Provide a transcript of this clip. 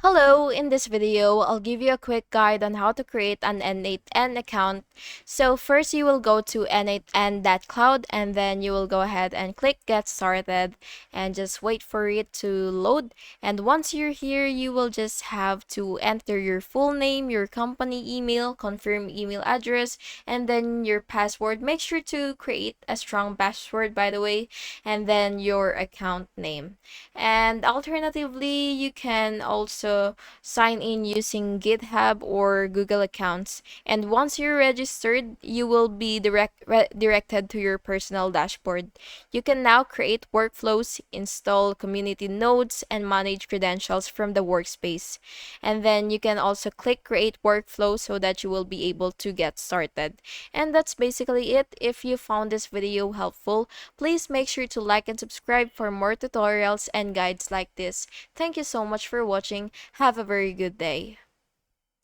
Hello, in this video, I'll give you a quick guide on how to create an N8N account. So first you will go to n8n.cloud and then you will go ahead and click get started and just wait for it to load. And once you're here, you will just have to enter your full name, your company email, confirm email address, and then your password. Make sure to create a strong password, by the way, and then your account name. And alternatively, you can also sign in using GitHub or Google accounts. And once you're registered, you will be directed to your personal dashboard. You can now create workflows, install community nodes, and manage credentials from the workspace. And then you can also click create workflow so that you will be able to get started. And that's basically it. If you found this video helpful, please make sure to like and subscribe for more tutorials and guides like this. Thank you so much for watching. Have a very good day.